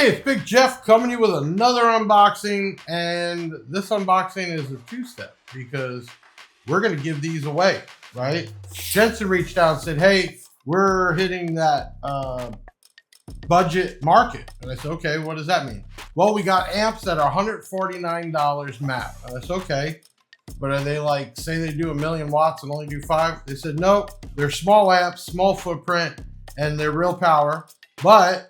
Hey, it's Big Jeff coming to you with another unboxing, and this unboxing is a two-step because we're going to give these away, right? Jensen reached out and said, hey, we're hitting that budget market. And I said, okay, what does that mean? Well, we got amps that are $149 map. And I said, okay, but are they like, say they do 1,000,000 watts and only do 5? They said, no, they're small amps, small footprint, and they're real power, but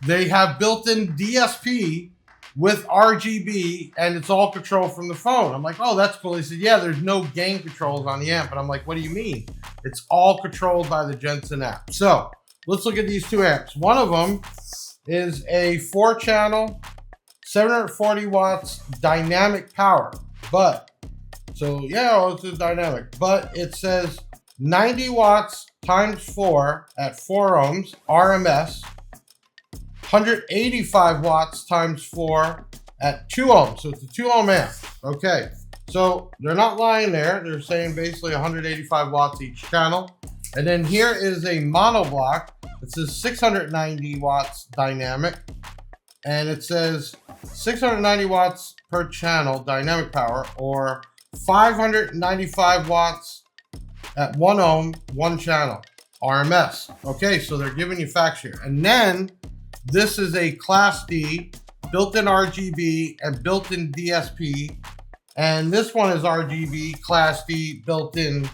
they have built-in DSP with RGB, and it's all controlled from the phone. I'm like, oh, that's cool. He said, yeah, there's no gain controls on the amp. And I'm like, what do you mean? It's all controlled by the Jensen app. So let's look at these two amps. One of them is a 4-channel, 740 watts dynamic power. But, so yeah, it's a dynamic. But it says 90 watts times 4 at 4 ohms, RMS. 185 watts times 4 at 2 ohms. So it's a 2 ohm amp. Okay. So they're not lying there. They're saying basically 185 watts each channel. And then here is a mono block. It says 690 watts dynamic. And it says 690 watts per channel dynamic power, or 595 watts at 1 ohm, 1 channel, RMS. Okay, so they're giving you facts here. And then this is a Class D, built-in RGB and built-in DSP. And this one is RGB, Class D, built-in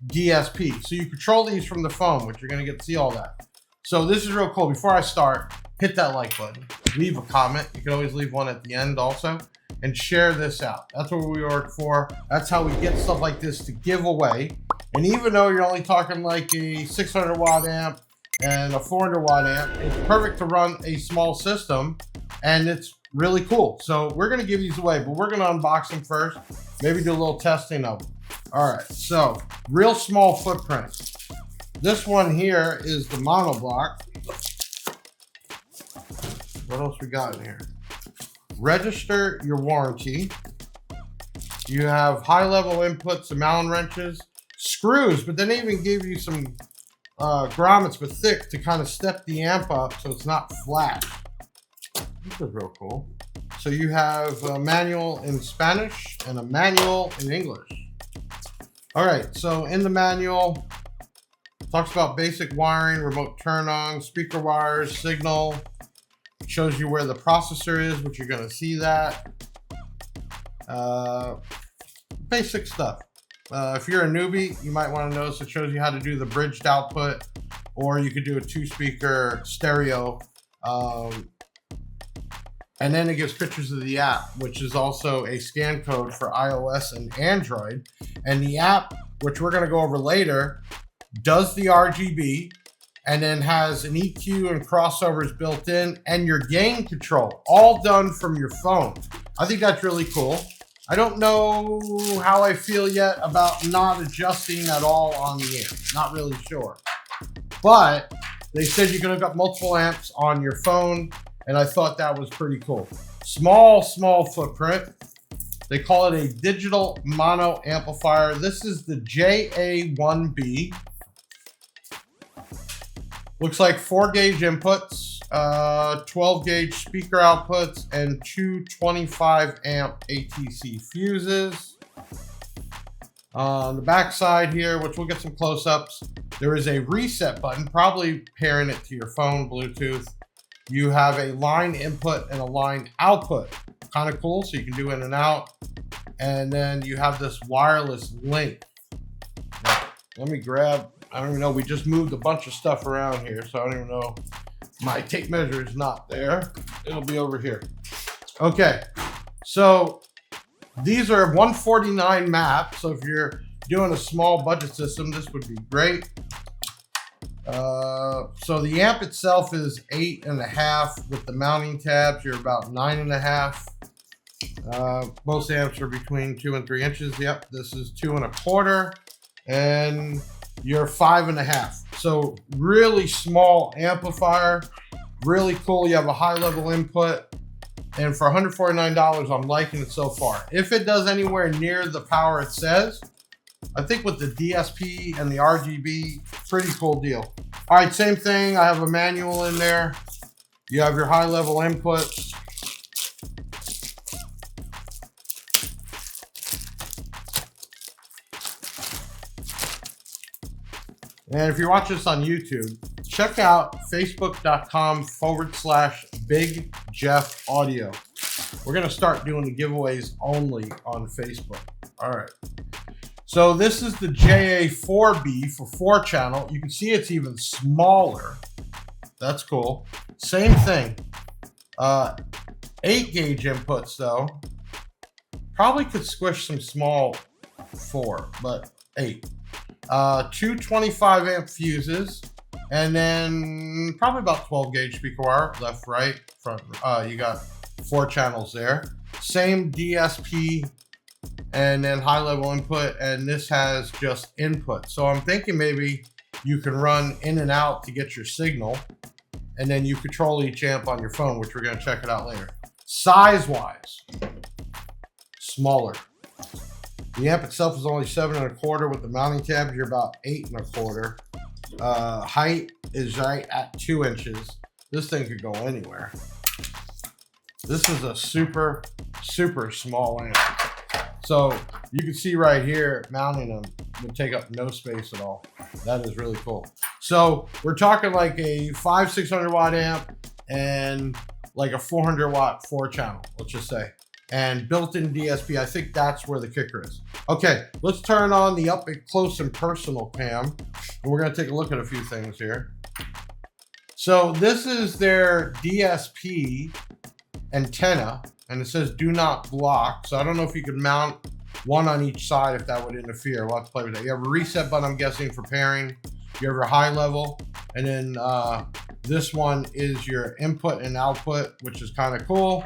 DSP. So you control these from the phone, which you're going to get to see all that. So this is real cool. Before I start, hit that like button. Leave a comment. You can always leave one at the end also. And share this out. That's what we work for. That's how we get stuff like this to give away. And even though you're only talking like a 600 watt amp, and a 400 watt amp, it's perfect to run a small system, and it's really cool. So we're gonna give these away, but we're gonna unbox them first, maybe do a little testing of them. All right, so real small footprint. This one here is the mono block. What else we got in here? Register your warranty. You have high level inputs, some Allen wrenches, screws, but then they even give you some grommets, but thick, to kind of step the amp up so it's not flat. This is real cool. So you have a manual in Spanish and a manual in English. All right, so in the manual, talks about basic wiring, remote turn on, speaker wires, signal. It shows you where the processor is, which you're gonna see that. Basic stuff. If you're a newbie, you might want to notice it shows you how to do the bridged output, or you could do a 2-speaker stereo. And then it gives pictures of the app, which is also a scan code for iOS and Android. And the app, which we're going to go over later, does the RGB and then has an EQ and crossovers built in, and your gain control, all done from your phone. I think that's really cool. I don't know how I feel yet about not adjusting at all on the amp. Not really sure. But they said you can hook up multiple amps on your phone, and I thought that was pretty cool. Small footprint. They call it a digital mono amplifier. This is the JA1B. Looks like 4-gauge inputs, 12-gauge speaker outputs, and 2 25 amp ATC fuses. On the back side here, which we'll get some close-ups, there is a reset button, probably pairing it to your phone, Bluetooth. You have a line input and a line output. Kind of cool, so you can do in and out. And then you have this wireless link. Now, let me grab, I don't even know, we just moved a bunch of stuff around here, so I don't even know. My tape measure is not there. It'll be over here. Okay, so these are 149 maps. So if you're doing a small budget system, this would be great. So the amp itself is 8.5. With the mounting tabs, you're about 9.5. Most amps are between 2 and 3 inches. Yep, this is 2 1/4, and you're 5.5. So really small amplifier, really cool. You have a high level input, and for $149, I'm liking it so far. If it does anywhere near the power it says, I think with the DSP and the RGB, pretty cool deal. All right, same thing. I have a manual in there. You have your high level inputs. And if you're watching this on YouTube, check out facebook.com/Big Jeff Audio. We're going to start doing the giveaways only on Facebook. All right. So this is the JA4B for 4-channel. You can see it's even smaller. That's cool. Same thing. 8-gauge inputs though. Probably could squish some small 4, but 8. 2 25 amp fuses, and then probably about 12-gauge speaker wire, left, right, front. You got 4 channels there. Same DSP, and then high level input, and this has just input. So I'm thinking maybe you can run in and out to get your signal, and then you control each amp on your phone, which we're going to check it out later. Size wise, smaller. The amp itself is only 7 1/4. With the mounting tabs, you're about 8 1/4. Height is right at 2 inches. This thing could go anywhere. This is a super, super small amp. So you can see right here, mounting them would take up no space at all. That is really cool. So we're talking like a 500-600 watt amp and like a 400 watt 4-channel, let's just say. And built-in DSP, I think that's where the kicker is. Okay, let's turn on the up close and personal cam. And we're gonna take a look at a few things here. So this is their DSP antenna, and it says do not block. So I don't know if you could mount one on each side if that would interfere. We'll have to play with that. You have a reset button, I'm guessing, for pairing. You have your high level, and then this one is your input and output, which is kind of cool.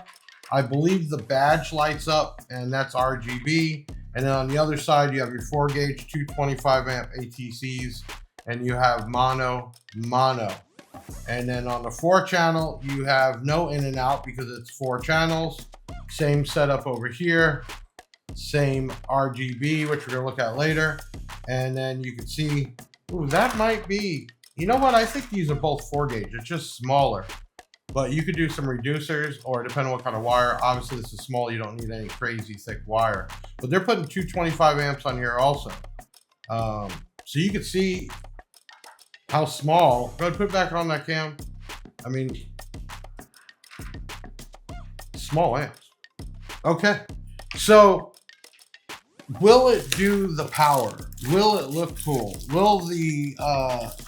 I believe the badge lights up, and that's RGB. And then on the other side, you have your 4-gauge 225 amp ATCs, and you have mono. And then on the 4-channel, you have no in and out because it's 4 channels. Same setup over here. Same RGB, which we're gonna look at later. And then you can see, ooh, that might be, you know what? I think these are both 4-gauge. It's just smaller. But you could do some reducers, or depending on what kind of wire. Obviously, this is small. You don't need any crazy thick wire. But they're putting 225 amps on here also. So you can see how small. Go ahead, put it back on that cam. I mean, small amps. Okay. So will it do the power? Will it look cool? Will the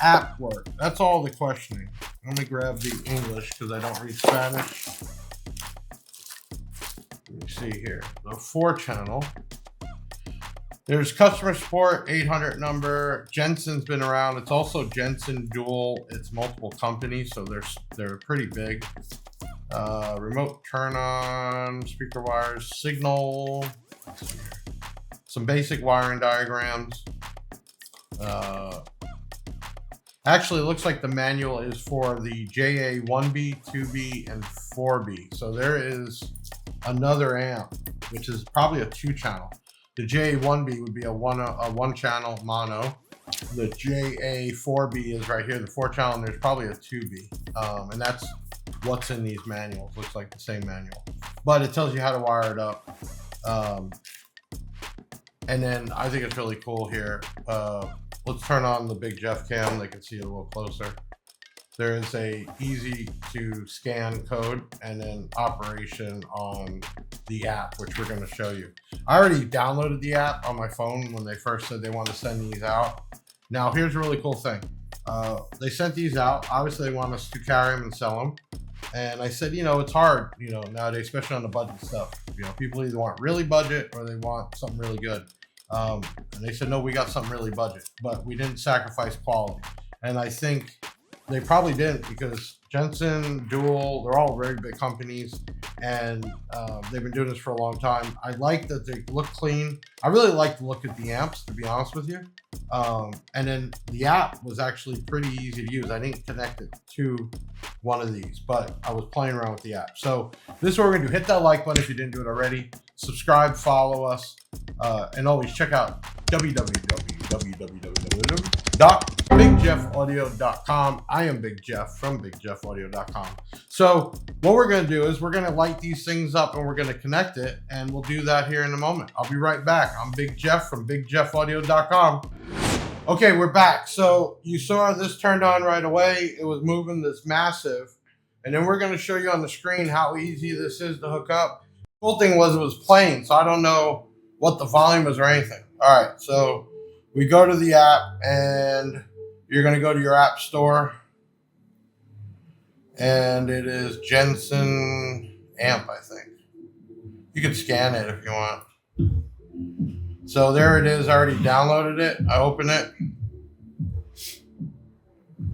app work? That's all the questioning. Let me grab the English because I don't read Spanish. Let me see here. The 4-channel. There's customer support, 800 number. Jensen's been around. It's also Jensen Dual. It's multiple companies, so they're pretty big. Remote turn on, speaker wires, signal. Let's see here. Some basic wiring diagrams. Actually, it looks like the manual is for the JA1B, 2B, and 4B. So there is another amp, which is probably a 2-channel. The JA1B would be a 1-channel mono. The JA4B is right here, the 4-channel, and there's probably a 2B. And that's what's in these manuals. Looks like the same manual. But it tells you how to wire it up. And then I think it's really cool here. Let's turn on the Big Jeff cam. They can see it a little closer. There is a easy to scan code and then operation on the app, which we're going to show you. I already downloaded the app on my phone when they first said they want to send these out. Now, here's a really cool thing. They sent these out. Obviously, they want us to carry them and sell them. And I said, you know, it's hard, you know, nowadays, especially on the budget stuff. You know, people either want really budget or they want something really good. And they said, no, we got something really budget, but we didn't sacrifice quality. And I think they probably didn't, because Jensen, Dual, they're all very big companies, and they've been doing this for a long time. I like that they look clean. I really like the look at the amps, to be honest with you. And then the app was actually pretty easy to use. I didn't connect it to one of these, but I was playing around with the app. So this is what we're gonna do. Hit that like button if you didn't do it already. Subscribe, follow us, and always check out www. BigJeffAudio.com. I am Big Jeff from BigJeffAudio.com. So what we're going to do is we're going to light these things up and we're going to connect it, and we'll do that here in a moment. I'll be right back. I'm Big Jeff from BigJeffAudio.com. Okay, we're back. So you saw this turned on right away. It was moving this massive. And then we're going to show you on the screen how easy this is to hook up. The cool thing was it was playing, so I don't know what the volume is or anything. All right, so we go to the app, and you're going to go to your app store. And it is Jensen amp, I think. You can scan it if you want. So there it is. I already downloaded it. I open it.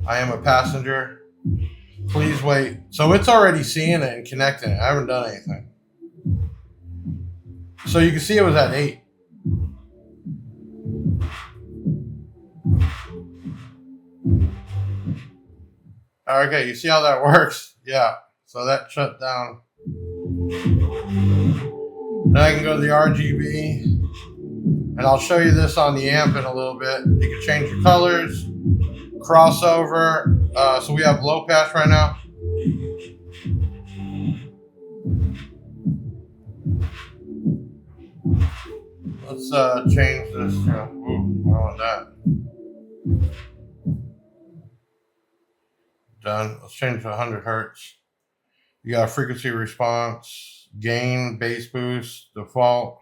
I am a passenger. Please wait. So it's already seeing it and connecting it. I haven't done anything. So you can see it was at 8. Okay, you see how that works? Yeah. So that shut down. Then I can go to the RGB. And I'll show you this on the amp in a little bit. You can change your colors, crossover. So we have low pass right now. Let's change this. Ooh, I want that. Done. Let's change to 100 hertz. You got frequency response, gain, bass boost, default.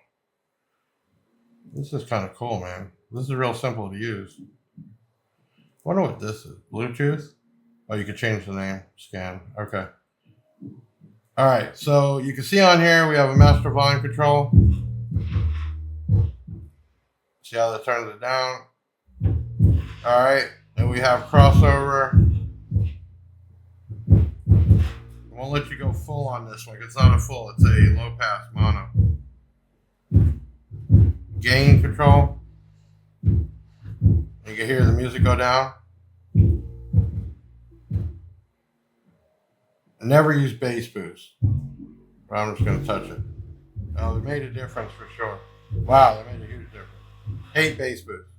This is kind of cool, man. This is real simple to use. I wonder what this is. Bluetooth? Oh, you can change the name. Scan. Okay. All right. So you can see on here we have a master volume control. See how that turns it down? All right. And we have crossover. I won't let you go full on this one. It's not a full. It's a low pass mono. Gain control. You can hear the music go down. I never use bass boost, but I'm just going to touch it. Oh, it made a difference for sure. Wow, that made a huge difference. 8 bass boost.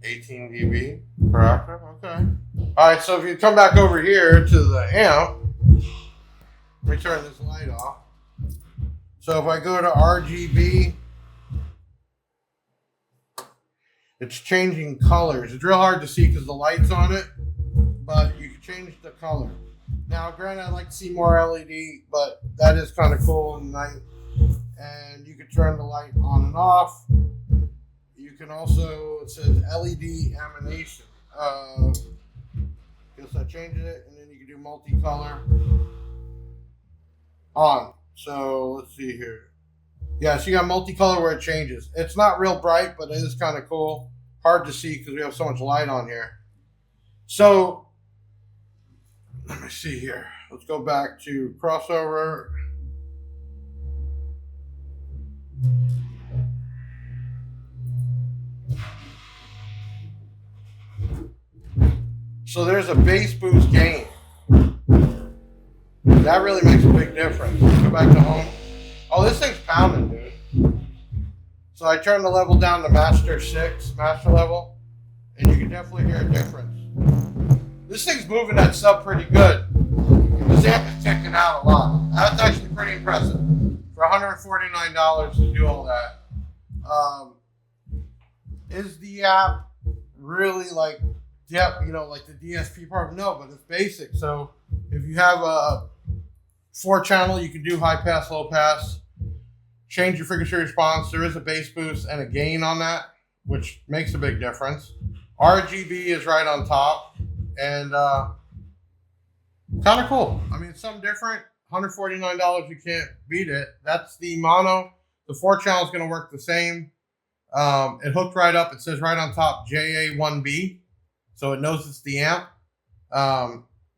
18 dB per octave. Okay. All right, so if you come back over here to the amp, let me turn this light off. So if I go to RGB, it's changing colors. It's real hard to see because the light's on it, but you can change the color. Now, granted, I'd like to see more LED, but that is kind of cool and nice. And you can turn the light on and off. You can also, it says LED emanation. Guess I changed it, and then you can do multicolor on. So let's see here. Yeah, so you got multicolor where it changes. It's not real bright, but it is kind of cool. Hard to see because we have so much light on here. So let me see here. Let's go back to crossover. So there's a bass boost gain. That really makes a big difference. Let's go back to home. Oh, this thing's pounding, dude. So I turned the level down to master level, and you can definitely hear a difference. This thing's moving that sub pretty good. This amp is checking out a lot. That's actually pretty impressive. For $149 to do all that. Is the app really like, yeah, you know, like the DSP part? No, but it's basic. So if you have a 4-channel, you can do high pass, low pass, change your frequency response. There is a bass boost and a gain on that, which makes a big difference. RGB is right on top, and kind of cool. I mean, it's something different. $149, you can't beat it. That's the mono. The 4-channel is going to work the same. It hooked right up. It says right on top JA1B, so it knows it's the amp.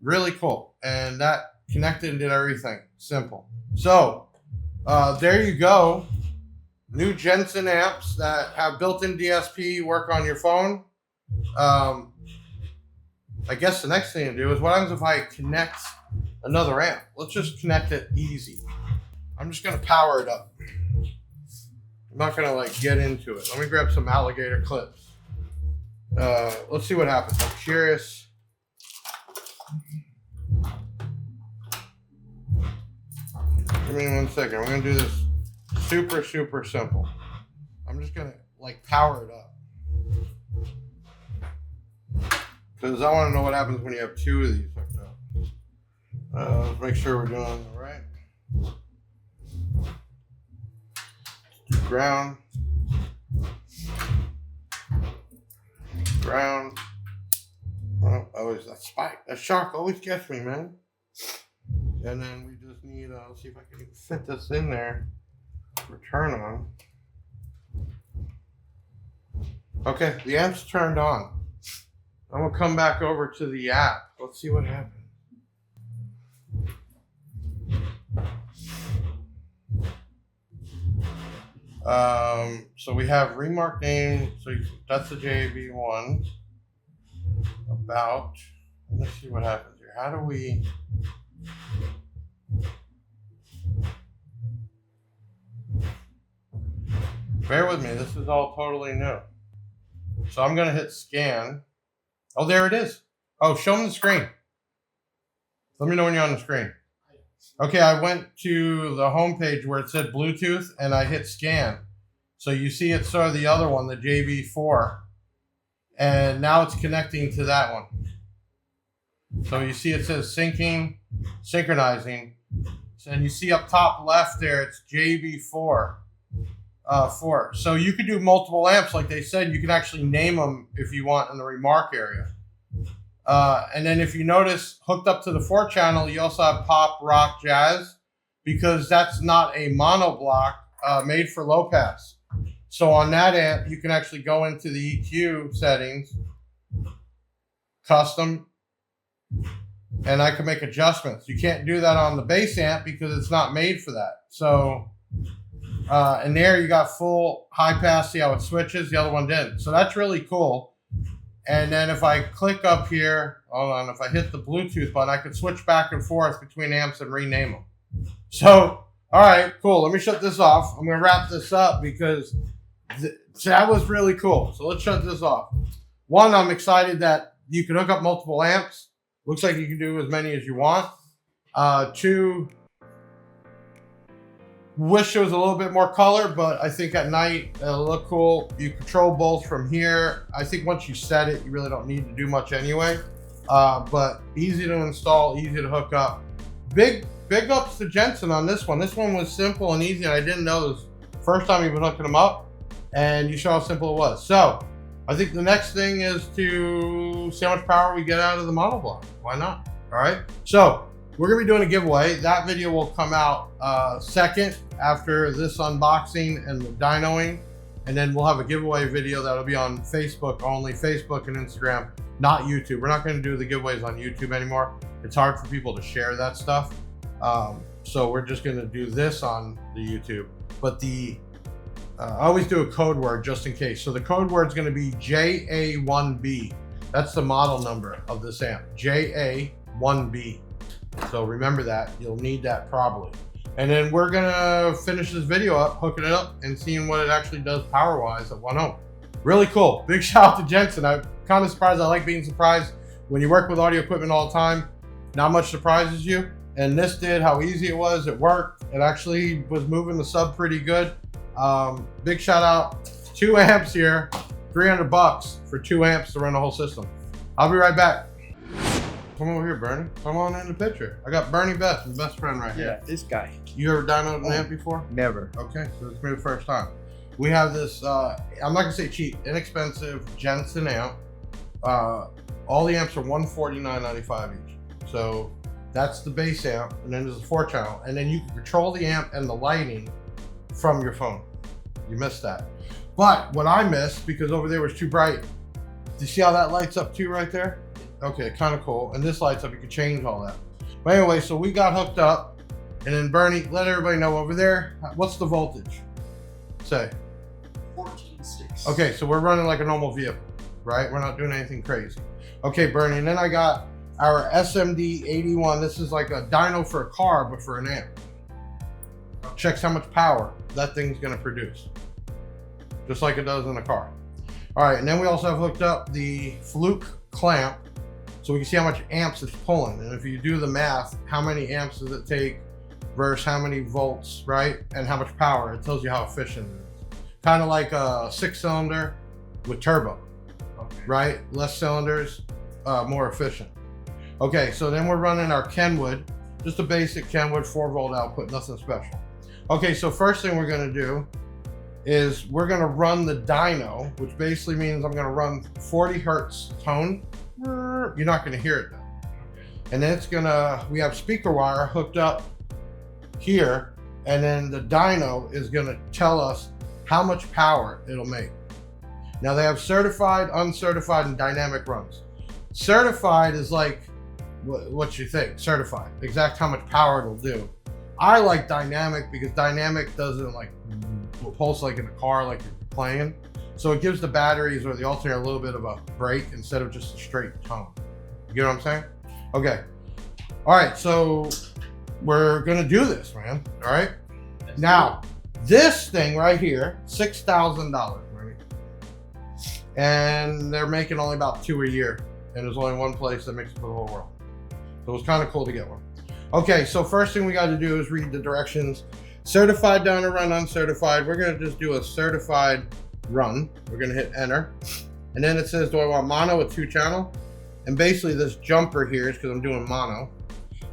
Really cool, and that connected and did everything. Simple. So there you go. New Jensen amps that have built-in DSP, work on your phone. I guess the next thing to do is what happens if I connect another amp? Let's just connect it easy. I'm just going to power it up. I'm not going to like get into it. Let me grab some alligator clips. Let's see what happens. I'm curious. Give me 1 second. We're gonna do this super simple. I'm just gonna like power it up because I want to know what happens when you have 2 of these hooked up. Let's make sure we're doing it right. Ground. Oh, always that spike. That shark always gets me, man. And then we just need, let's see if I can fit this in there. Return on. Okay, the amp's turned on. I'm gonna come back over to the app. Let's see what happens. So we have remark name. So that's the JV1. About. Let's see what happens here. How do we? Bear with me. This is all totally new. So I'm gonna hit scan. Oh, there it is. Oh, show them the screen. Let me know when you're on the screen. Okay, I went to the home page where it said Bluetooth and I hit scan. So you see it saw the other one, the JV4. And now it's connecting to that one. So you see it says syncing, synchronizing. And you see up top left there, it's JV4. 4. So you could do multiple amps like they said. You can actually name them if you want in the remark area. And then if you notice, hooked up to the 4 channel, you also have pop, rock, jazz, because that's not a mono block made for low pass. So on that amp, you can actually go into the EQ settings, custom, and I can make adjustments. You can't do that on the bass amp because it's not made for that. So, and there you got full high pass, see how it switches, the other one didn't. So that's really cool. And then if I click up here, hold on, if I hit the Bluetooth button, I can switch back and forth between amps and rename them. So, all right, cool. Let me shut this off. I'm going to wrap this up because that was really cool. So let's shut this off. 1, I'm excited that you can hook up multiple amps. Looks like you can do as many as you want. 2, wish there was a little bit more color, but I think at night it'll look cool. You control both from here. I think once you set it, you really don't need to do much anyway. But easy to install, easy to hook up. Big ups to Jensen on this one. This one was simple and easy, and I didn't know this first time you've been hooking them up. And you saw how simple it was. So I think the next thing is to see how much power we get out of the monoblock. Why not? All right. So we're going to be doing a giveaway. That video will come out second after this unboxing and the dynoing. And then we'll have a giveaway video that'll be on Facebook only, Facebook and Instagram, not YouTube. We're not going to do the giveaways on YouTube anymore. It's hard for people to share that stuff. So we're just going to do this on the YouTube. But I always do a code word just in case. So the code word is going to be JA1B. That's the model number of this amp, JA1B. So remember that. You'll need that probably. And then we're going to finish this video up, hooking it up, and seeing what it actually does power-wise at 1 ohm. Really cool. Big shout out to Jensen. I'm kind of surprised. I like being surprised. When you work with audio equipment all the time, not much surprises you. And this did, how easy it was. It worked. It actually was moving the sub pretty good. Big shout out, 2 amps here, $300 for 2 amps to run the whole system. I'll be right back. Come over here, Bernie. Come on in the picture. I got Bernie Best, my best friend right here. Yeah, this guy. You ever dynoed an amp before? Never. Okay, so it's gonna be the first time. We have this, I'm not gonna say cheap, inexpensive Jensen amp. All the amps are $149.95 each. So that's the bass amp, and then there's a 4 channel, and then you can control the amp and the lighting from your phone. You missed that. But what I missed, because over there was too bright, do you see how that lights up too right there? Okay, kind of cool. And this lights up, you can change all that. But anyway, so we got hooked up, and then Bernie, let everybody know over there, what's the voltage? Say. 14.6. Okay, so we're running like a normal vehicle, right? We're not doing anything crazy. Okay, Bernie, and then I got our SMD 81. This is like a dyno for a car, but for an amp. Checks how much power that thing's gonna produce. Just like it does in a car. All right, and then we also have hooked up the Fluke clamp so we can see how much amps it's pulling. And if you do the math, how many amps does it take versus how many volts, right? And how much power, it tells you how efficient it is. Kind of like a 6-cylinder with turbo, right? Less cylinders, more efficient. Okay, so then we're running our Kenwood, just a basic Kenwood 4-volt output, nothing special. Okay, so first thing we're gonna do is we're gonna run the dyno, which basically means I'm gonna run 40 hertz tone. You're not gonna hear it though. And then it's gonna, we have speaker wire hooked up here, and then the dyno is gonna tell us how much power it'll make. Now they have certified, uncertified, and dynamic runs. Certified is like what you think, certified, exact how much power it'll do. I like dynamic because dynamic doesn't like pulse like in a car like you're playing. So it gives the batteries or the alternator a little bit of a break instead of just a straight tone. You get what I'm saying? Okay. All right, so we're gonna do this, man. All right. Now, this thing right here, $6,000, right? And they're making only about 2 a year. And there's only one place that makes it for the whole world. So it was kind of cool to get one. Okay, so first thing we got to do is read the directions. Certified dyno run, uncertified. We're going to just do a certified run. We're going to hit enter. And then it says, do I want mono with 2-channel? And basically this jumper here is because I'm doing mono.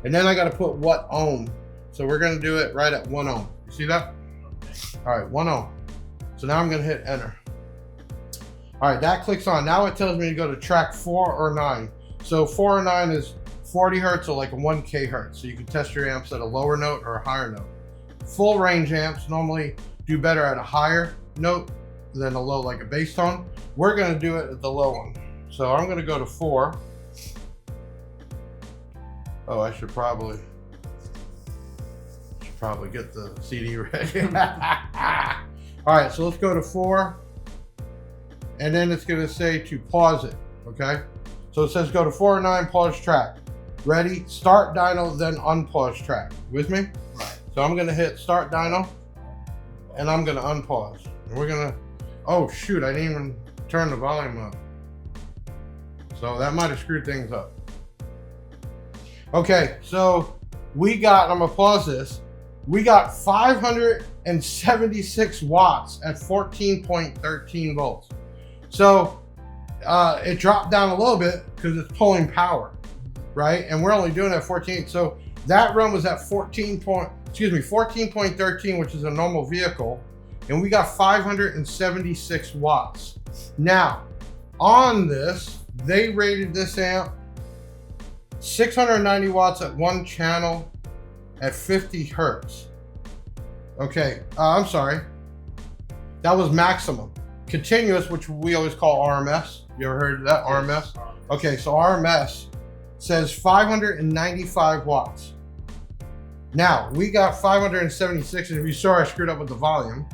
And then I got to put what ohm. So we're going to do it right at 1 ohm. You see that? All right, 1 ohm. So now I'm going to hit enter. All right, that clicks on. Now it tells me to go to track 4 or 9. So 4 or 9 is 40 hertz or like a 1K hertz. So you can test your amps at a lower note or a higher note. Full range amps normally do better at a higher note than a low, like a bass tone. We're gonna do it at the low one. So I'm gonna go to 4. Oh, I should probably get the CD ready. All right, so let's go to 4. And then it's gonna say to pause it, okay? So it says go to 4 or 9, pause track. Ready, start dyno, then unpause track. With me? Right. So I'm gonna hit start dyno, and I'm gonna unpause. And we're gonna, oh shoot, I didn't even turn the volume up. So that might have screwed things up. Okay, so we got, I'm gonna pause this. We got 576 watts at 14.13 volts. So it dropped down a little bit because it's pulling power, right? And we're only doing it at 14. So that run was at 14.13, which is a normal vehicle. And we got 576 watts. Now, on this, they rated this amp 690 watts at 1 channel at 50 hertz. Okay, I'm sorry. That was maximum. Continuous, which we always call RMS. You ever heard of that, RMS? Okay, so RMS says 595 watts. Now, we got 576, and if you saw, I screwed up with the volume.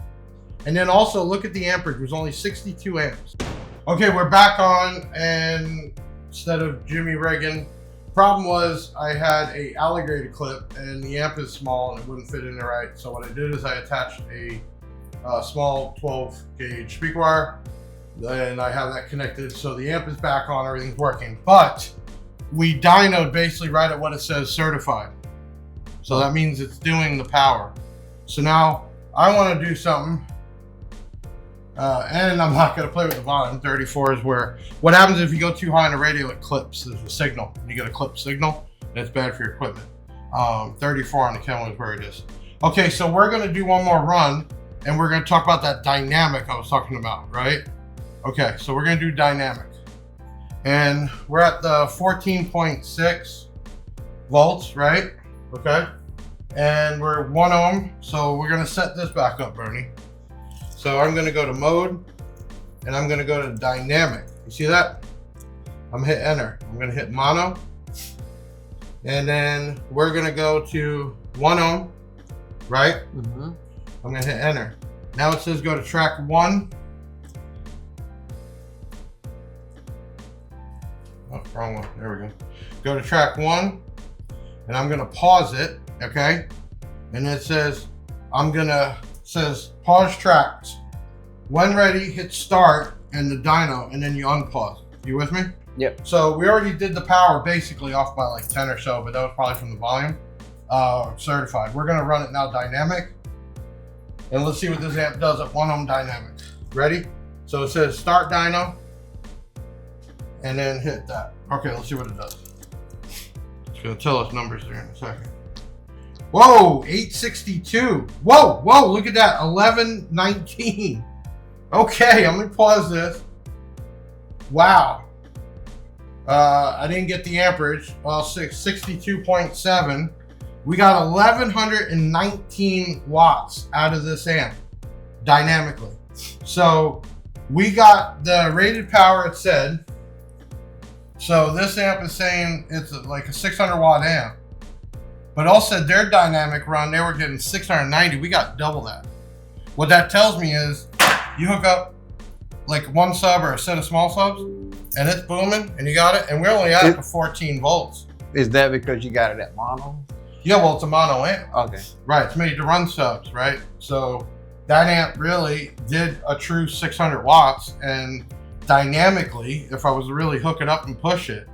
And then also look at the amperage, it was only 62 amps. Okay, we're back on, and instead of Jimmy Reagan, problem was I had a alligator clip, and the amp is small, and it wouldn't fit in there right. So what I did is I attached a small 12 gauge speaker wire, and I have that connected, so the amp is back on, everything's working. But we dynoed basically right at what it says certified. So that means it's doing the power. So now I want to do something, and I'm not going to play with the volume. 34 is where, what happens if you go too high on the radio, it clips. There's a signal. You get a clip signal, that's bad for your equipment. 34 on the Kenwood is where it is. Okay, so we're going to do one more run, and we're going to talk about that dynamic I was talking about, right? Okay, so we're going to do dynamic. And we're at the 14.6 volts, right? Okay. And we're 1 ohm. So we're going to set this back up, Bernie. So I'm going to go to mode, and I'm going to go to dynamic. You see that? I'm going to hit enter. I'm going to hit mono. And then we're going to go to 1 ohm, right? Mm-hmm. I'm going to hit enter. Now it says go to track 1. Oh, wrong one. There we go. Go to track 1, and I'm going to pause it, okay? And it says, says pause tracks. When ready, hit start, and the dyno, and then you unpause. You with me? Yep. So we already did the power basically off by like 10 or so, but that was probably from the volume. Certified. We're gonna run it now dynamic, and let's see what this amp does at 1 ohm dynamic. Ready? So it says start dyno, and then hit that. Okay, let's see what it does. It's gonna tell us numbers there in a second. Whoa, 862. Whoa, look at that, 1119. Okay, I'm gonna pause this. Wow. I didn't get the amperage. Well, 62.7. We got 1119 watts out of this amp dynamically. So we got the rated power, it said. So this amp is saying it's like a 600 watt amp. But also their dynamic run, they were getting 690. We got double that. What that tells me is you hook up like one sub or a set of small subs and it's booming and you got it. And we're only at it to 14 volts. Is that because you got it at mono? Yeah, well, it's a mono amp. Okay. Right, it's made to run subs, right? So that amp really did a true 600 watts, and dynamically, if I was to really hook it up and push it,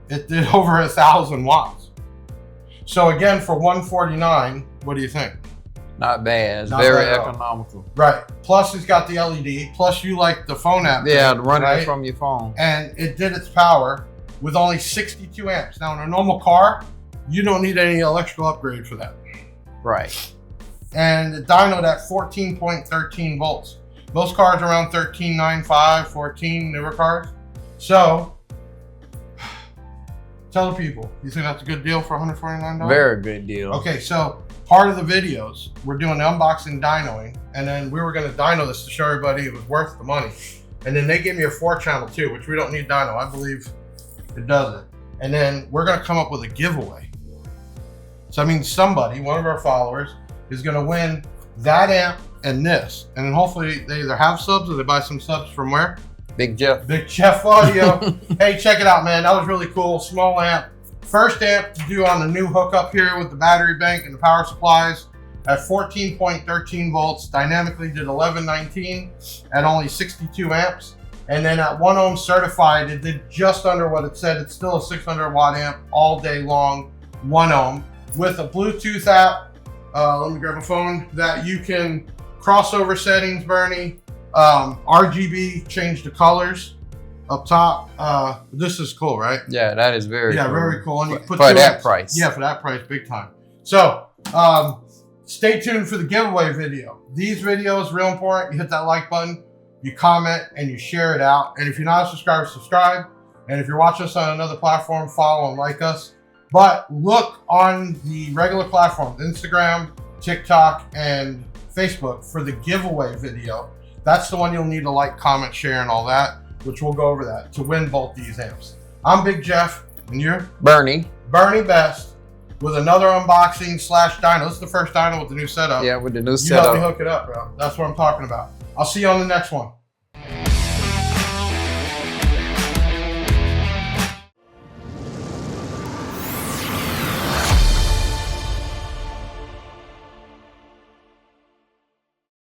it did over 1,000 watts. So again, for $149, what do you think? Not bad. It's Not very bad at all. economical. Right. Plus, it's got the LED. Plus, you like the phone app. Yeah, thing, running right? it from your phone. And it did its power with only 62 amps. Now, in a normal car, you don't need any electrical upgrade for that. Right. And it dynoed at 14.13 volts. Most cars are around 13.95, 14, newer cars. So, tell the people, you think that's a good deal for $149? Very good deal. Okay, so part of the videos, we're doing the unboxing dynoing, and then we were gonna dyno this to show everybody it was worth the money. And then they gave me a 4-channel too, which we don't need dyno. I believe it does it. And then we're gonna come up with a giveaway. So I mean, somebody, one of our followers, is gonna win that amp and this. And then hopefully they either have subs or they buy some subs from where? Big Jeff. Big Jeff Audio. Hey, check it out, man. That was really cool. Small amp. First amp to do on the new hookup here with the battery bank and the power supplies at 14.13 volts. Dynamically did 1119 at only 62 amps. And then at 1 ohm certified, it did just under what it said. It's still a 600 watt amp all day long, 1 ohm. With a Bluetooth app, let me grab a phone, that you can crossover settings, Bernie, RGB, change the colors up top. This is cool, right? Yeah, that is very cool. Very cool. And you put for that amps. price. Yeah, for that price, big time. So stay tuned for the giveaway video. These videos, real important. You hit that like button, you comment, and you share it out. And if you're not a subscriber, subscribe. And if you're watching us on another platform, follow and like us. But look on the regular platforms, Instagram, TikTok, and Facebook for the giveaway video. That's the one you'll need to like, comment, share, and all that, which we'll go over that to win both these amps. I'm Big Jeff, and you're? Bernie Best, with another unboxing / dyno. This is the first dyno with the new setup. Yeah, with the new You setup. help me hook it up, bro. That's what I'm talking about. I'll see you on the next one.